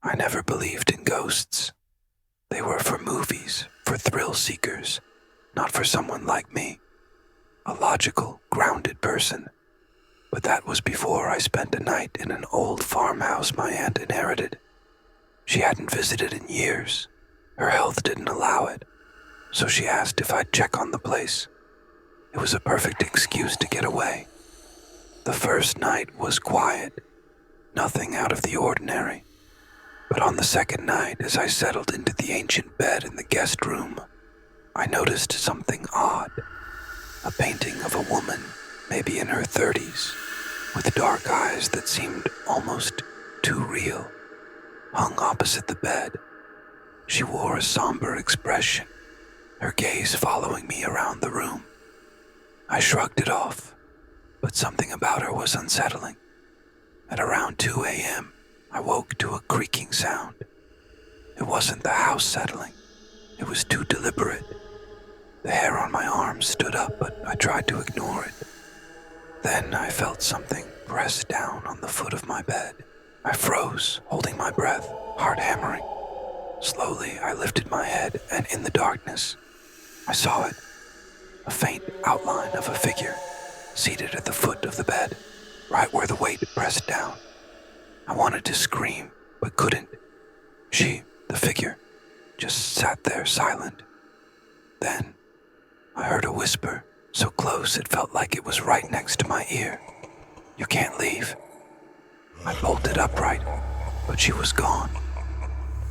I never believed in ghosts. They were for movies, for thrill seekers, not for someone like me, a logical, grounded person. But that was before I spent a night in an old farmhouse my aunt inherited. She hadn't visited in years. Her health didn't allow it, so she asked if I'd check on the place. It was a perfect excuse to get away. The first night was quiet, nothing out of the ordinary. But on the second night, as I settled into the ancient bed in the guest room, I noticed something odd. A painting of a woman, maybe in her 30s, with dark eyes that seemed almost too real, hung opposite the bed. She wore a somber expression, her gaze following me around the room. I shrugged it off, but something about her was unsettling. At around 2 a.m., I woke to a creaking sound. It wasn't the house settling. It was too deliberate. The hair on my arm stood up, but I tried to ignore it. Then I felt something press down on the foot of my bed. I froze, holding my breath, heart hammering. Slowly, I lifted my head, and in the darkness, I saw it. A faint outline of a figure, seated at the foot of the bed, right where the weight pressed down. I wanted to scream, but couldn't. She, the figure, just sat there silent. Then, I heard a whisper, so close it felt like it was right next to my ear. "You can't leave." I bolted upright, but she was gone.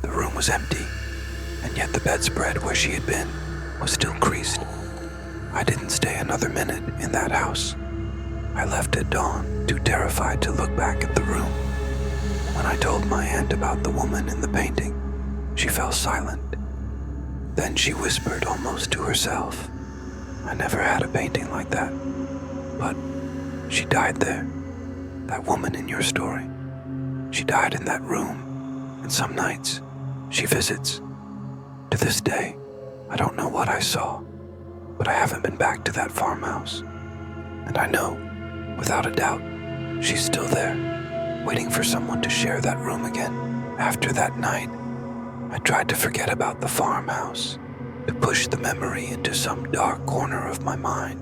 The room was empty, and yet the bedspread where she had been was still creased. I didn't stay another minute in that house. I left at dawn, too terrified to look back at the room. When I told my aunt about the woman in the painting, she fell silent. Then she whispered almost to herself, "I never had a painting like that. But she died there. That woman in your story. She died in that room, and some nights she visits. To this day, I don't know what I saw, but I haven't been back to that farmhouse. And I know, without a doubt, she's still there, waiting for someone to share that room again." After that night, I tried to forget about the farmhouse, to push the memory into some dark corner of my mind.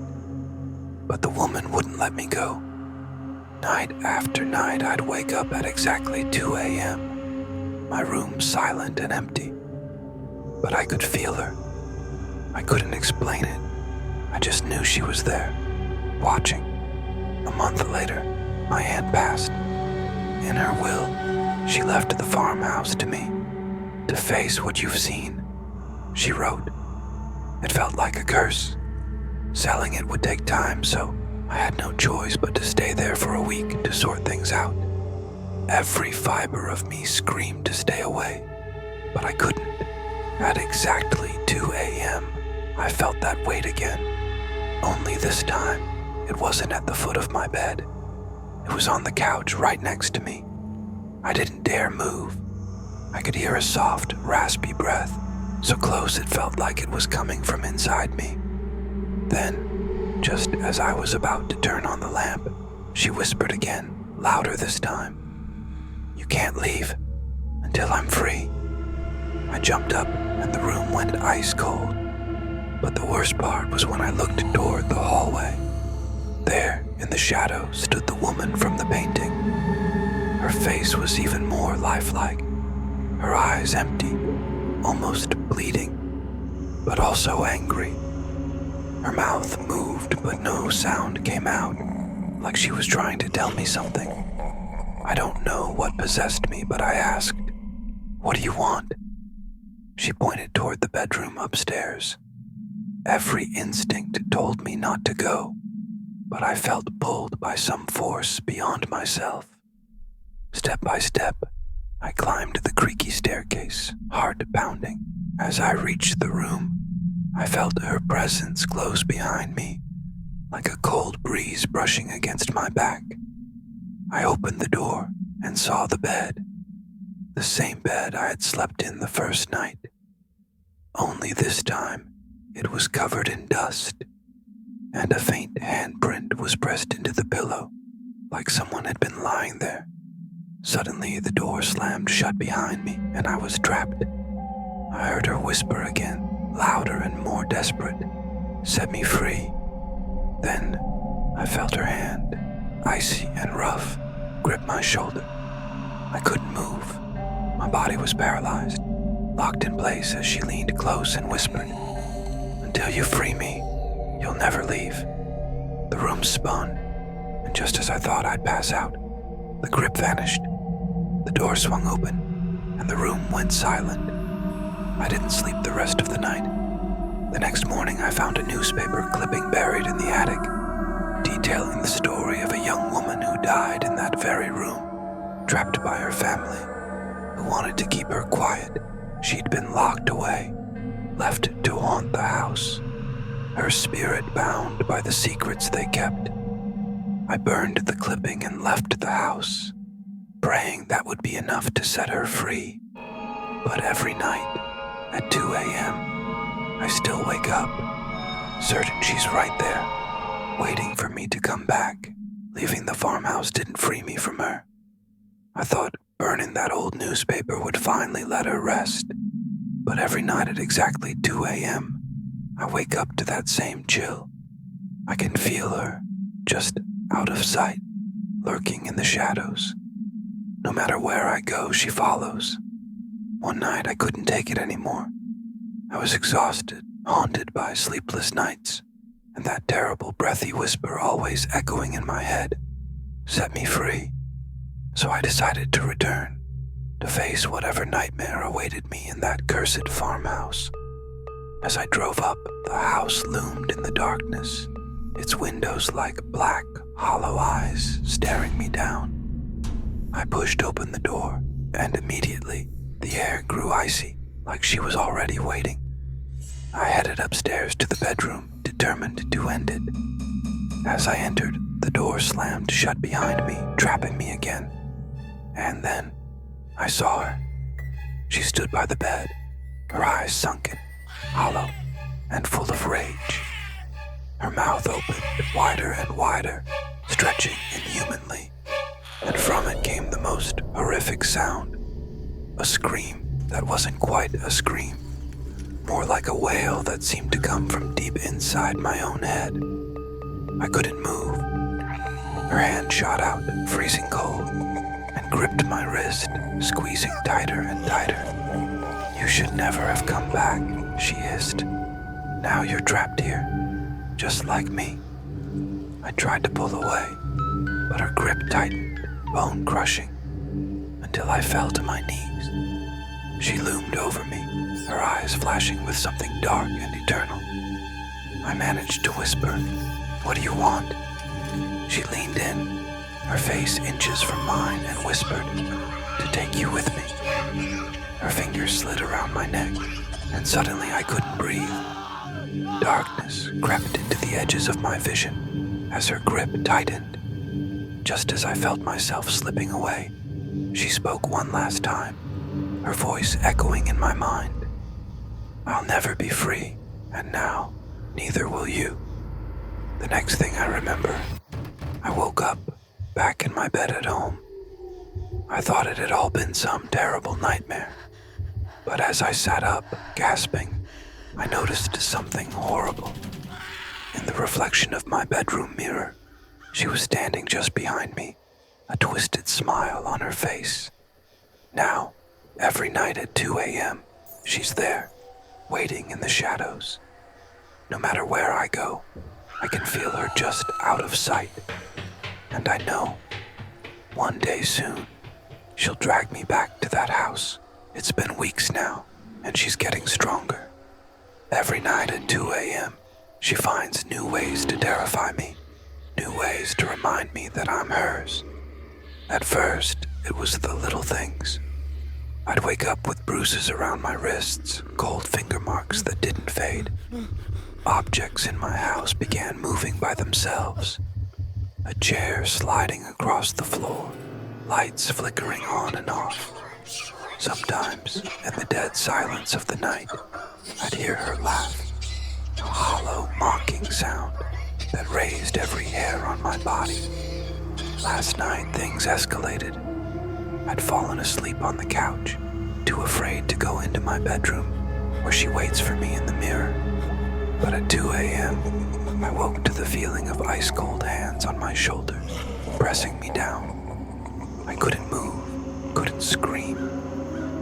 But the woman wouldn't let me go. Night after night, I'd wake up at exactly 2 a.m., my room silent and empty. But I could feel her. I couldn't explain it. I just knew she was there, watching. A month later, my aunt passed. In her will, she left the farmhouse to me. "To face what you've seen," she wrote. It felt like a curse. Selling it would take time, so I had no choice but to stay there for a week to sort things out. Every fiber of me screamed to stay away, but I couldn't. At exactly 2 a.m., I felt that weight again. Only this time, it wasn't at the foot of my bed. It was on the couch right next to me. I didn't dare move. I could hear a soft, raspy breath, so close it felt like it was coming from inside me. Then, just as I was about to turn on the lamp, she whispered again, louder this time. "You can't leave until I'm free." I jumped up and the room went ice cold. But the worst part was when I looked toward the hallway. There, in the shadow, stood the woman from the painting. Her face was even more lifelike, her eyes empty, almost bleeding, but also angry. Her mouth moved, but no sound came out, like she was trying to tell me something. I don't know what possessed me, but I asked, "What do you want?" She pointed toward the bedroom upstairs. Every instinct told me not to go, but I felt pulled by some force beyond myself. Step by step, I climbed the creaky staircase, heart pounding. As I reached the room, I felt her presence close behind me, like a cold breeze brushing against my back. I opened the door and saw the bed, the same bed I had slept in the first night. Only this time, it was covered in dust, and a faint handprint was pressed into the pillow, like someone had been lying there, Suddenly, the door slammed shut behind me, and I was trapped. I heard her whisper again, louder and more desperate, "Set me free." Then, I felt her hand, icy and rough, grip my shoulder. I couldn't move. My body was paralyzed, locked in place as she leaned close and whispered, "Until you free me, you'll never leave." The room spun, and just as I thought I'd pass out, the grip vanished. The door swung open, and the room went silent. I didn't sleep the rest of the night. The next morning, I found a newspaper clipping buried in the attic, detailing the story of a young woman who died in that very room, trapped by her family, who wanted to keep her quiet. She'd been locked away, left to haunt the house, her spirit bound by the secrets they kept. I burned the clipping and left the house, praying that would be enough to set her free. But every night, at 2 a.m., I still wake up, certain she's right there, waiting for me to come back. Leaving the farmhouse didn't free me from her. I thought burning that old newspaper would finally let her rest. But every night at exactly 2 a.m., I wake up to that same chill. I can feel her, just out of sight, lurking in the shadows. No matter where I go, she follows. One night I couldn't take it anymore. I was exhausted, haunted by sleepless nights, and that terrible breathy whisper always echoing in my head, "Set me free." So I decided to return, to face whatever nightmare awaited me in that cursed farmhouse. As I drove up, the house loomed in the darkness, its windows like black, hollow eyes staring me down. I pushed open the door, and immediately the air grew icy, like she was already waiting. I headed upstairs to the bedroom, determined to end it. As I entered, the door slammed shut behind me, trapping me again. And then, I saw her. She stood by the bed, her eyes sunken, hollow, and full of rage. Her mouth opened wider and wider, stretching inhumanly, and from it came the most horrific sound. A scream that wasn't quite a scream, more like a wail that seemed to come from deep inside my own head. I couldn't move. Her hand shot out, freezing cold, and gripped my wrist, squeezing tighter and tighter. "You should never have come back," she hissed. "Now you're trapped here, just like me." I tried to pull away, but her grip tightened, bone-crushing, until I fell to my knees. She loomed over me, her eyes flashing with something dark and eternal. I managed to whisper, "What do you want?" She leaned in, her face inches from mine, and whispered, "To take you with me." Her fingers slid around my neck, and suddenly I couldn't breathe. Darkness crept into the edges of my vision as her grip tightened. Just as I felt myself slipping away, she spoke one last time, her voice echoing in my mind. "I'll never be free, and now, neither will you." The next thing I remember, I woke up, back in my bed at home. I thought it had all been some terrible nightmare, but as I sat up, gasping, I noticed something horrible. In the reflection of my bedroom mirror, she was standing just behind me, a twisted smile on her face. Now, every night at 2 a.m., she's there, waiting in the shadows. No matter where I go, I can feel her just out of sight. And I know, one day soon, she'll drag me back to that house. It's been weeks now, and she's getting stronger. Every night at 2 a.m., she finds new ways to terrify me, new ways to remind me that I'm hers. At first, it was the little things. I'd wake up with bruises around my wrists, cold finger marks that didn't fade. Objects in my house began moving by themselves. A chair sliding across the floor, lights flickering on and off. Sometimes, in the dead silence of the night, I'd hear her laugh, a hollow, mocking sound that raised every hair on my body. Last night, things escalated. I'd fallen asleep on the couch, too afraid to go into my bedroom, where she waits for me in the mirror. But at 2 a.m., I woke to the feeling of ice-cold hands on my shoulders, pressing me down. I couldn't move, couldn't scream.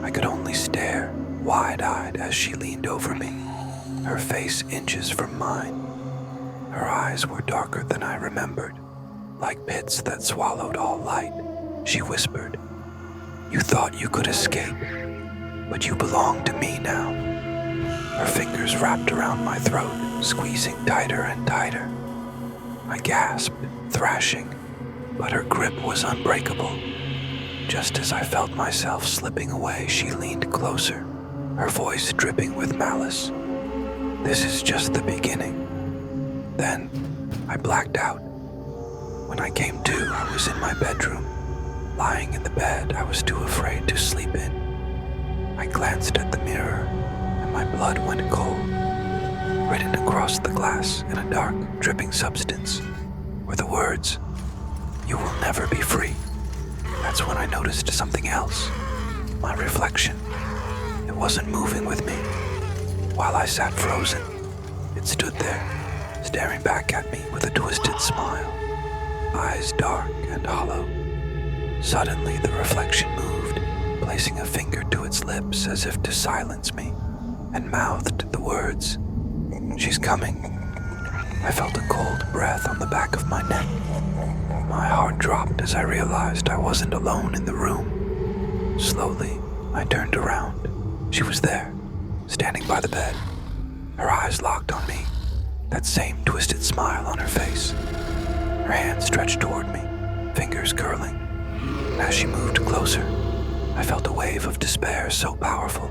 I could only stare, wide-eyed, as she leaned over me, her face inches from mine. Her eyes were darker than I remembered, like pits that swallowed all light. She whispered, "You thought you could escape, but you belong to me now." Her fingers wrapped around my throat, squeezing tighter and tighter. I gasped, thrashing, but her grip was unbreakable. Just as I felt myself slipping away, she leaned closer, her voice dripping with malice. "This is just the beginning." Then I blacked out. When I came to, I was in my bedroom, lying in the bed I was too afraid to sleep in. I glanced at the mirror, and my blood went cold. Written across the glass in a dark, dripping substance were the words, "You will never be free." That's when I noticed something else. My reflection. It wasn't moving with me. While I sat frozen, it stood there, staring back at me with a twisted smile, eyes dark and hollow. Suddenly, the reflection moved, placing a finger to its lips as if to silence me, and mouthed the words, "She's coming." I felt a cold breath on the back of my neck. My heart dropped as I realized I wasn't alone in the room. Slowly, I turned around. She was there, standing by the bed, her eyes locked on me, that same twisted smile on her face. Her hand stretched toward me, fingers curling. And as she moved closer, I felt a wave of despair so powerful,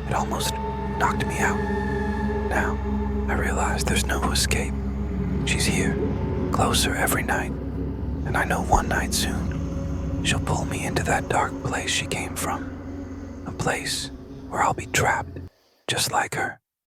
it almost knocked me out. Now, I realize there's no escape. She's here, closer every night, and I know one night soon, she'll pull me into that dark place she came from, a place where I'll be trapped just like her.